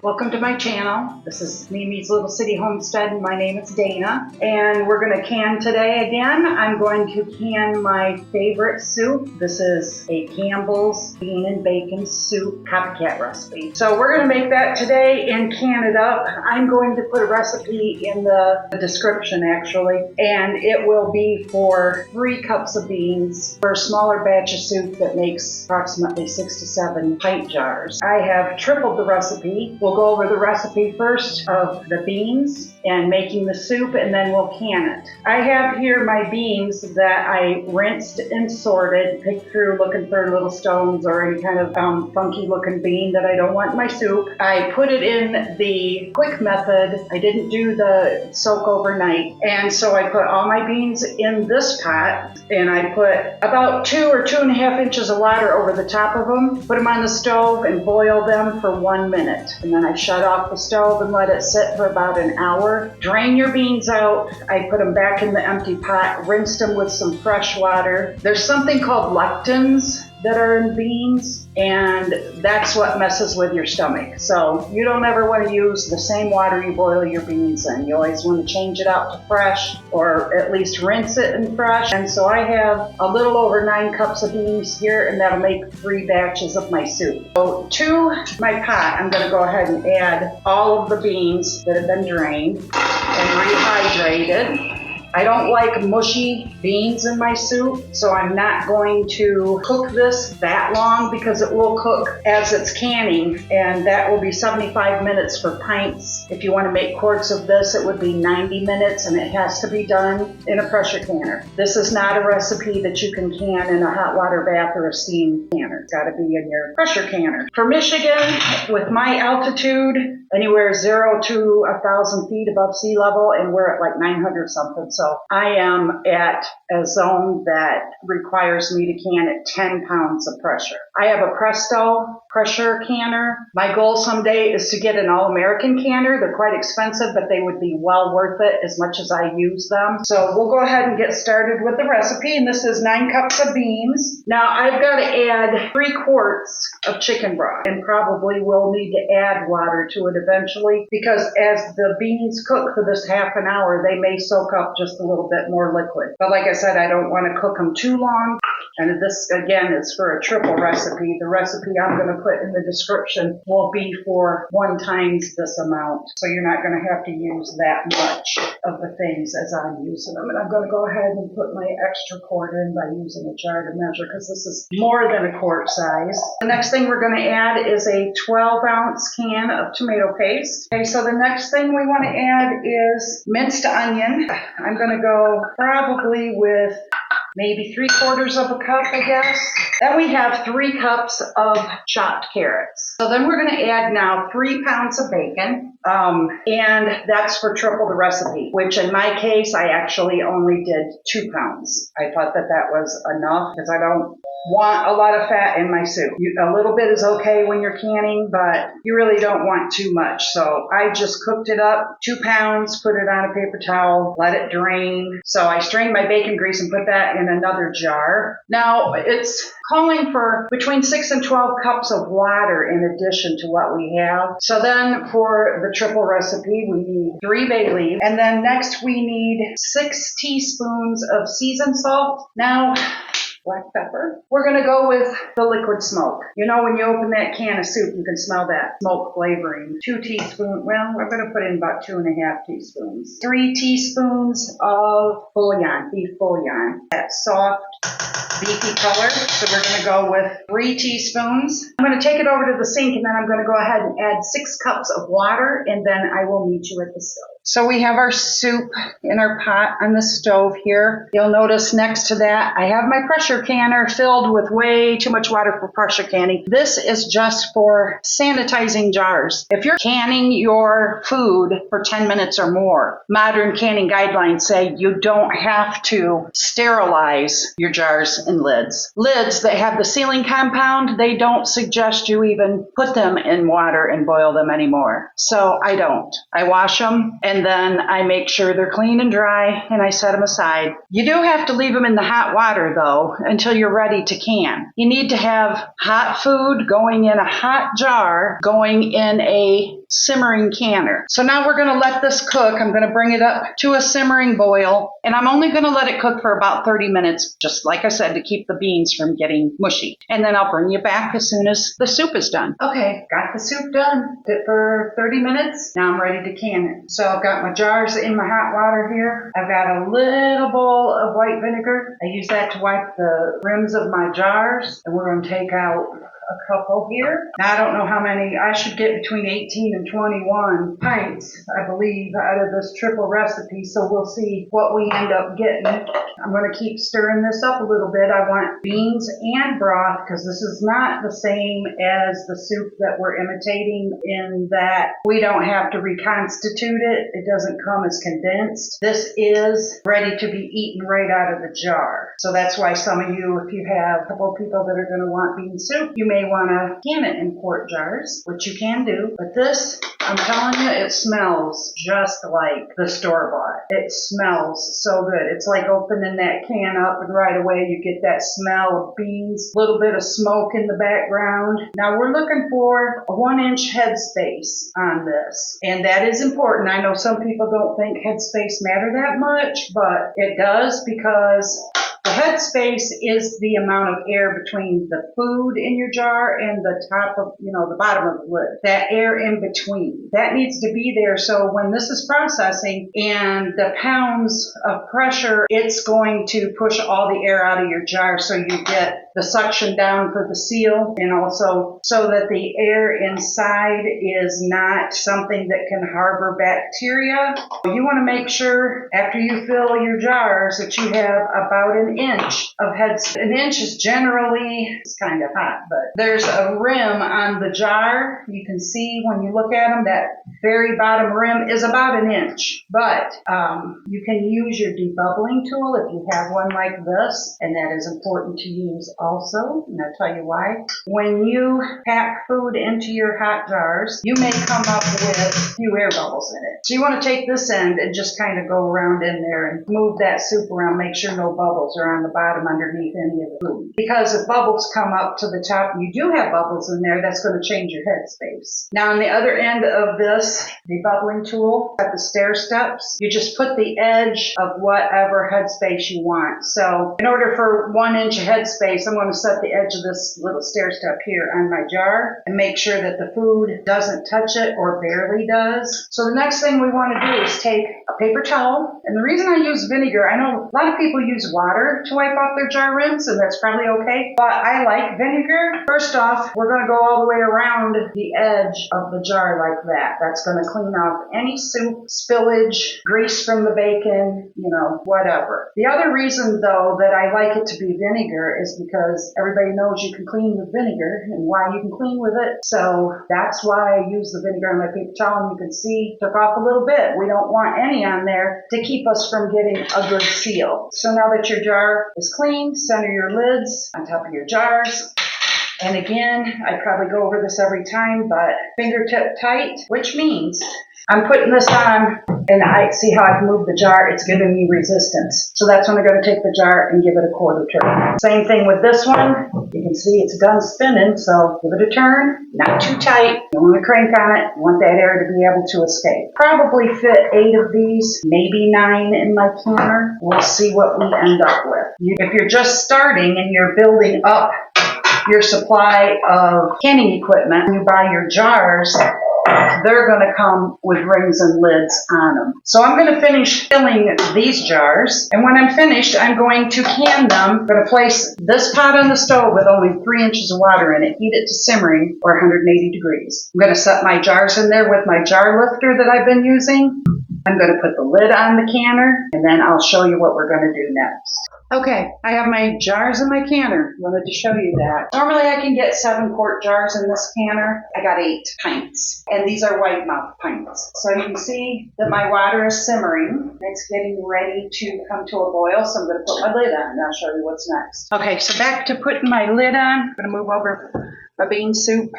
Welcome to my channel. This is Mimi's Little City Homestead and my name is Dana. And we're going to can today again. I'm going to can my favorite soup. This is a Campbell's bean and bacon soup copycat recipe. So we're going to make that today and can it up. I'm going to put a recipe in the description actually, and it will be for 3 cups of beans for a smaller batch of soup that makes approximately 6 to 7 pint jars. I have tripled the recipe. We'll go over the recipe first of the beans and making the soup, and then we'll can it. I have here my beans that I rinsed and sorted, picked through looking for little stones or any kind of funky looking bean that I don't want in my soup. I put it in the quick method. I didn't do the soak overnight, and so I put all my beans in this pot, and I put about 2 or 2.5 inches of water over the top of them, put them on the stove and boil them for 1 minute. And then I shut off the stove and let it sit for about an hour. Drain your beans out. I put them back in the empty pot, rinsed them with some fresh water. There's something called lectins that are in beans, and that's what messes with your stomach. So you don't ever want to use the same water you boil your beans in. You always want to change it out to fresh, or at least rinse it in fresh. And so I have a little over 9 cups of beans here, and that'll make 3 batches of my soup. So to my pot, I'm going to go ahead and add all of the beans that have been drained and rehydrated. I don't like mushy beans in my soup, so I'm not going to cook this that long because it will cook as it's canning, and that will be 75 minutes for pints. If you want to make quarts of this, it would be 90 minutes, and it has to be done in a pressure canner. This is not a recipe that you can can in a hot water bath or a steam canner. It's got to be in your pressure canner. For Michigan, with my altitude, anywhere 0 to 1,000 feet above sea level, and we're at like 900 something. So I am at a zone that requires me to can at 10 pounds of pressure. I have a Presto pressure canner. My goal someday is to get an all-American canner. They're quite expensive, but they would be well worth it as much as I use them. So we'll go ahead and get started with the recipe. And this is 9 cups of beans. Now I've got to add 3 quarts of chicken broth, and probably will need to add water to it eventually, because as the beans cook for this half an hour, they may soak up just a little bit more liquid. But like I said, I don't want to cook them too long. And this, again, is for a triple recipe. The recipe I'm going to put in the description will be for 1 times this amount. So you're not going to have to use that much of the things as I'm using them. And I'm going to go ahead and put my extra quart in by using a jar to measure, because this is more than a quart size. The next thing we're going to add is a 12-ounce can of tomato paste. Okay, so the next thing we want to add is minced onion. I'm going to go probably with maybe 3/4 of a cup, I guess. Then we have 3 cups of chopped carrots. So then we're going to add now 3 pounds of bacon, and that's for triple the recipe, which in my case, I actually only did 2 pounds. I thought that that was enough because I don't want a lot of fat in my soup. A little bit is okay when you're canning, but you really don't want too much. So I just cooked it up, 2 pounds, put it on a paper towel, let it drain. So I strained my bacon grease and put that in another jar. Now it's calling for between 6 and 12 cups of water in addition to what we have. So then for the triple recipe, we need 3 bay leaves. And then next we need 6 teaspoons of seasoned salt. Now, black pepper. We're going to go with the liquid smoke. You know, when you open that can of soup, you can smell that smoke flavoring. 2 teaspoons, well, we're going to put in about 2.5 teaspoons. 3 teaspoons of bouillon, beef bouillon. That soft, beefy color. So we're going to go with 3 teaspoons. I'm going to take it over to the sink, and then I'm going to go ahead and add 6 cups of water, and then I will meet you at the stove. So we have our soup in our pot on the stove here. You'll notice next to that, I have my pressure canner filled with way too much water for pressure canning. This is just for sanitizing jars. If you're canning your food for 10 minutes or more, modern canning guidelines say you don't have to sterilize your jars and lids. Lids that have the sealing compound, they don't suggest you even put them in water and boil them anymore. So I don't. I wash them, and And then I make sure they're clean and dry, and I set them aside. You do have to leave them in the hot water, though, until you're ready to can. You need to have hot food going in a hot jar, going in a simmering canner. So now we're going to let this cook. I'm going to bring it up to a simmering boil, and I'm only going to let it cook for about 30 minutes, just like I said, to keep the beans from getting mushy. And then I'll bring you back as soon as the soup is done. Okay, got the soup done. Did it for 30 minutes. Now I'm ready to can it. So I've got my jars in my hot water here. I've got a little bowl of white vinegar. I use that to wipe the rims of my jars, and we're going to take out a couple here. Now I don't know how many. I should get between 18 and 21 pints, I believe, out of this triple recipe, so we'll see what we end up getting. I'm going to keep stirring this up a little bit. I want beans and broth, because this is not the same as the soup that we're imitating, in that we don't have to reconstitute it. It doesn't come as condensed. This is ready to be eaten right out of the jar. So that's why some of you, if you have a couple of people that are going to want bean soup, you may want to can it in quart jars, which you can do. But this, I'm telling you, it smells just like the store-bought. It smells so good. It's like opening that can up and right away you get that smell of beans, a little bit of smoke in the background. Now we're looking for a 1-inch headspace on this, and that is important. I know some people don't think headspace matter that much, but it does, because the headspace is the amount of air between the food in your jar and the top of, the bottom of the lid. That air in between. That needs to be there, so when this is processing and the pounds of pressure, it's going to push all the air out of your jar, so you get the suction down for the seal, and also so that the air inside is not something that can harbor bacteria. You want to make sure after you fill your jars that you have about an inch of headspace. An inch is generally, it's kind of hot, but there's a rim on the jar. You can see when you look at them, that very bottom rim is about an inch, but you can use your debubbling tool if you have one like this, and that is important to use also, and I'll tell you why. When you pack food into your hot jars, you may come up with a few air bubbles in it. So you want to take this end and just kind of go around in there and move that soup around, make sure no bubbles are on the bottom underneath any of the food. Because if bubbles come up to the top, and you do have bubbles in there, that's going to change your headspace. Now on the other end of this debubbling tool, at the stair steps, you just put the edge of whatever headspace you want. So in order for 1 inch of headspace, I'm going to set the edge of this little stair step here on my jar and make sure that the food doesn't touch it or barely does. So the next thing we want to do is take a paper towel, and the reason I use vinegar, I know a lot of people use water to wipe off their jar rims, and that's probably okay, but I like vinegar. First off, we're going to go all the way around the edge of the jar like that. That's going to clean off any soup, spillage, grease from the bacon, whatever. The other reason, though, that I like it to be vinegar is because everybody knows you can clean with vinegar, and why you can clean with it. So that's why I use the vinegar on my paper towel, and you can see, took off a little bit. We don't want any on there to keep us from getting a good seal. So now that your jar is clean, center your lids on top of your jars. And again, I probably go over this every time, but fingertip tight, which means I'm putting this on, and I see how I can move the jar. It's giving me resistance. So that's when I'm going to take the jar and give it a quarter turn. Same thing with this one. You can see it's done spinning, so give it a turn. Not too tight. You don't want to crank on it. You want that air to be able to escape. Probably fit 8 of these, maybe 9 in my canner. We'll see what we end up with. If you're just starting and you're building up your supply of canning equipment, when you buy your jars, they're going to come with rings and lids on them. So I'm going to finish filling these jars, and when I'm finished, I'm going to can them. I'm going to place this pot on the stove with only 3 inches of water in it, heat it to simmering or 180 degrees. I'm going to set my jars in there with my jar lifter that I've been using. I'm going to put the lid on the canner, and then I'll show you what we're going to do next. Okay, I have my jars in my canner. Wanted to show you that. Normally I can get 7 quart jars in this canner. I got 8 pints, and these are white mouth pints. So you can see that my water is simmering. It's getting ready to come to a boil, so I'm going to put my lid on, and I'll show you what's next. Okay, so back to putting my lid on. I'm going to move over my bean soup.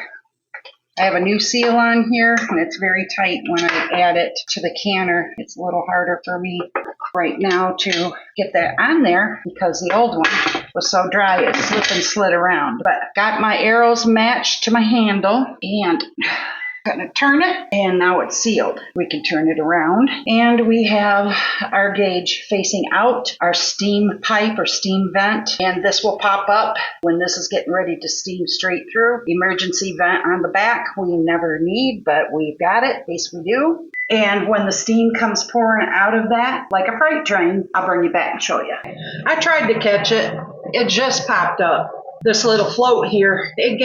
I have a new seal on here, and it's very tight when I add it to the canner. It's a little harder for me right now to get that on there because the old one was so dry it slipped and slid around. But got my arrows matched to my handle, and gonna turn it, and now it's sealed. We can turn it around, and we have our gauge facing out, our steam pipe or steam vent, and this will pop up when this is getting ready to steam straight through. Emergency vent on the back we never need, but we've got it in case we do. And when the steam comes pouring out of that, like a freight train, I'll bring you back and show you. I tried to catch it. It just popped up. This little float here, it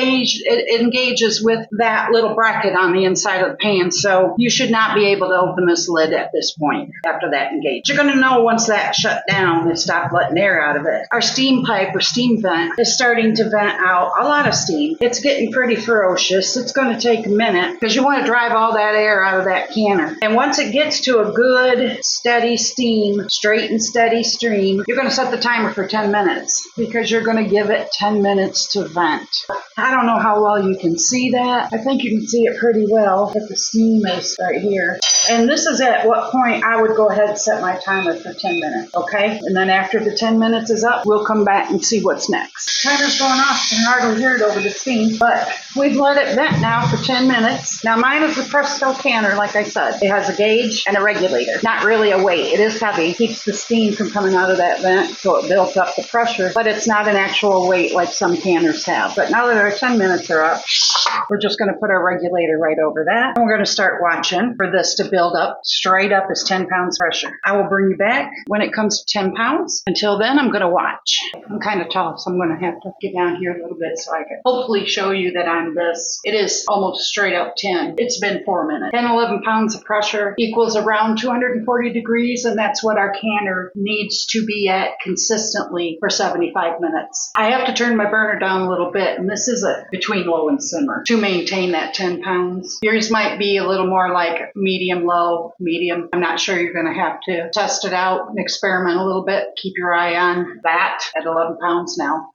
engages with that little bracket on the inside of the pan, so you should not be able to open this lid at this point after that engage. You're going to know once that shut down and stopped letting air out of it. Our steam pipe or steam vent is starting to vent out a lot of steam. It's getting pretty ferocious. It's going to take a minute because you want to drive all that air out of that canner. And once it gets to a good, steady steam, straight and steady stream, you're going to set the timer for 10 minutes because you're going to give it 10 minutes to vent. I don't know how well you can see that. I think you can see it pretty well if the steam is right here. And this is at what point I would go ahead and set my timer for 10 minutes, okay? And then after the 10 minutes is up, we'll come back and see what's next. Timer's going off. You can hardly hear it over the steam, but we've let it vent now for 10 minutes. Now mine is a Presto canner, like I said. It has a gauge and a regulator. Not really a weight. It is heavy. Keeps the steam from coming out of that vent, so it builds up the pressure, but it's not an actual weight like some canners have. But now that our 10 minutes are up, we're just going to put our regulator right over that. And we're going to start watching for this to build up. Straight up is 10 pounds pressure. I will bring you back when it comes to 10 pounds. Until then, I'm going to watch. I'm kind of tall, so I'm going to have to get down here a little bit so I can hopefully show you that on this, it is almost straight up 10. It's been 4 minutes. 10, 11 pounds of pressure equals around 240 degrees, and that's what our canner needs to be at consistently for 75 minutes. I have to turn my burner down a little bit, and this is a between low and simmer to maintain that 10 pounds. Yours might be a little more like medium low, medium. I'm not sure. You're going to have to test it out and experiment a little bit. Keep your eye on that at 11 pounds now.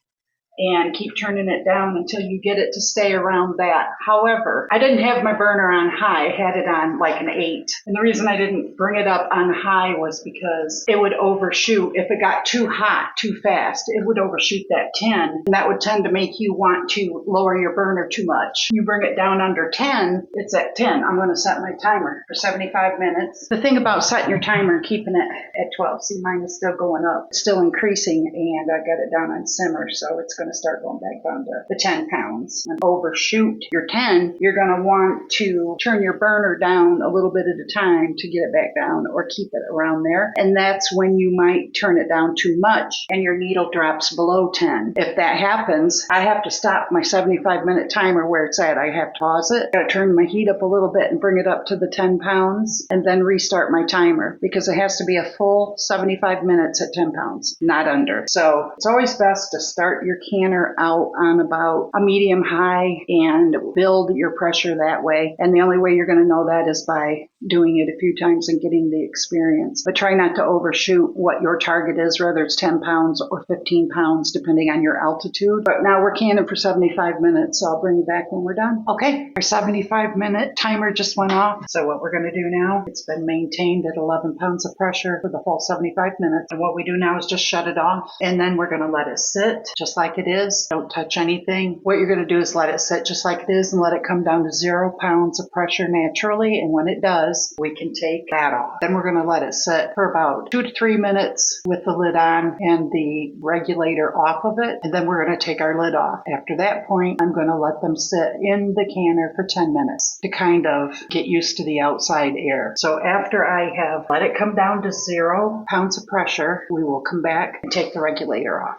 And keep turning it down until you get it to stay around that. However, I didn't have my burner on high. I had it on like an 8. And the reason I didn't bring it up on high was because it would overshoot. If it got too hot too fast, it would overshoot that 10. And that would tend to make you want to lower your burner too much. You bring it down under 10, it's at 10. I'm going to set my timer for 75 minutes. The thing about setting your timer and keeping it at 12, see mine is still going up. It's still increasing, and I got it down on simmer, so it's going to start going back down to the 10 pounds. And overshoot your 10, you're going to want to turn your burner down a little bit at a time to get it back down or keep it around there. And that's when you might turn it down too much and your needle drops below 10. If that happens, I have to stop my 75-minute timer where it's at. I have to pause it, got to turn my heat up a little bit and bring it up to the 10 pounds and then restart my timer because it has to be a full 75 minutes at 10 pounds, not under. So it's always best to start your canner out on about a medium high and build your pressure that way. And the only way you're going to know that is by doing it a few times and getting the experience. But try not to overshoot what your target is, whether it's 10 pounds or 15 pounds, depending on your altitude. But now we're canning for 75 minutes, so I'll bring you back when we're done. Okay, our 75-minute timer just went off. So what we're going to do now, it's been maintained at 11 pounds of pressure for the full 75 minutes. And what we do now is just shut it off, and then we're going to let it sit just like it is. Don't touch anything. What you're going to do is let it sit just like it is and let it come down to 0 pounds of pressure naturally. And when it does, we can take that off. Then we're going to let it sit for about 2 to 3 minutes with the lid on and the regulator off of it. And then we're going to take our lid off. After that point, I'm going to let them sit in the canner for 10 minutes to kind of get used to the outside air. So after I have let it come down to 0 pounds of pressure, we will come back and take the regulator off.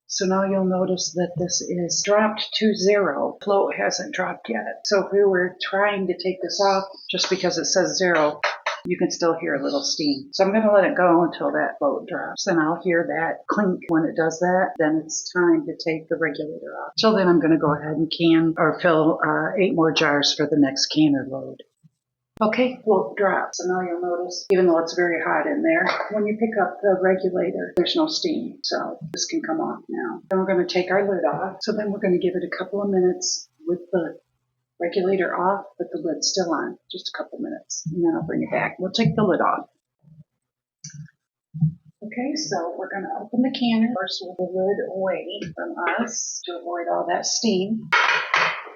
So now you'll notice that this is dropped to 0. Float hasn't dropped yet. So if we were trying to take this off, just because it says 0, you can still hear a little steam. So I'm going to let it go until that float drops. And I'll hear that clink when it does that. Then it's time to take the regulator off. Till then, I'm going to go ahead and can or fill 8 more jars for the next canner load. Okay, float drops. So now you'll notice, even though it's very hot in there, when you pick up the regulator, there's no steam. So this can come off now. Then we're going to take our lid off. So then we're going to give it a couple of minutes with the Regulator off, but the lid's still on. Just a couple minutes, and then I'll bring it back. We'll take the lid off. Okay, so we're going to open the canner first with the lid away from us to avoid all that steam.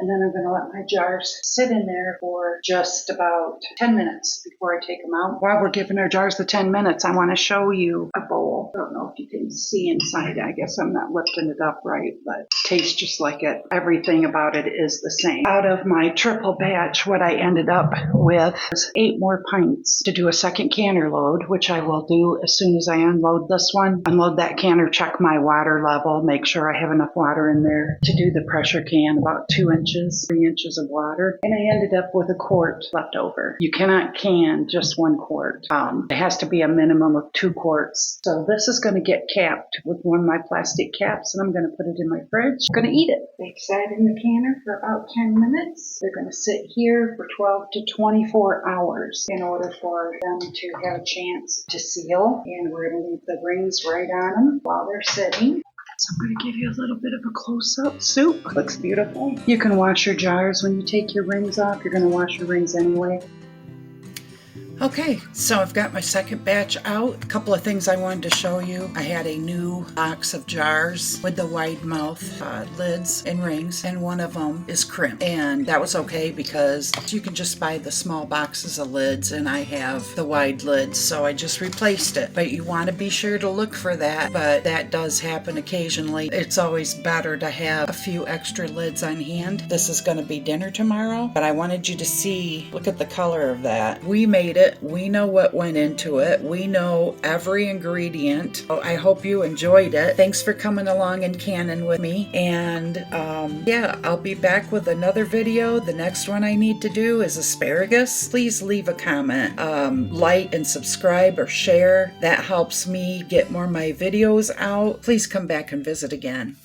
And then I'm going to let my jars sit in there for just about 10 minutes before I take them out. While we're giving our jars the 10 minutes, I want to show you a bowl. I don't know if you can see inside. I guess I'm not lifting it up right, but it tastes just like it. Everything about it is the same. Out of my triple batch, what I ended up with was 8 more pints to do a second canner load, which I will do as soon as I unload this one. Unload that canner, check my water level, make sure I have enough water in there to do the pressure can, about 2 inches. 3 inches of water, and I ended up with a quart left over. You cannot can just 1 quart. It has to be a minimum of 2 quarts. So this is going to get capped with one of my plastic caps, and I'm going to put it in my fridge. I'm going to eat it. They've sat in the canner for about 10 minutes. They're going to sit here for 12 to 24 hours in order for them to have a chance to seal, and we're going to leave the rings right on them while they're sitting. So I'm going to give you a little bit of a close-up. Soup looks beautiful. You can wash your jars when you take your rings off. You're going to wash your rings anyway. Okay, so I've got my second batch out. A couple of things I wanted to show you. I had a new box of jars with the wide mouth lids and rings, and one of them is crimped. And that was okay because you can just buy the small boxes of lids, and I have the wide lids, so I just replaced it. But you want to be sure to look for that, but that does happen occasionally. It's always better to have a few extra lids on hand. This is going to be dinner tomorrow, but I wanted you to see, look at the color of that. We made it. We know what went into it. We know every ingredient. So I hope you enjoyed it. Thanks for coming along and canning with me. And yeah, I'll be back with another video. The next one I need to do is asparagus. Please leave a comment. Like and subscribe or share. That helps me get more of my videos out. Please come back and visit again.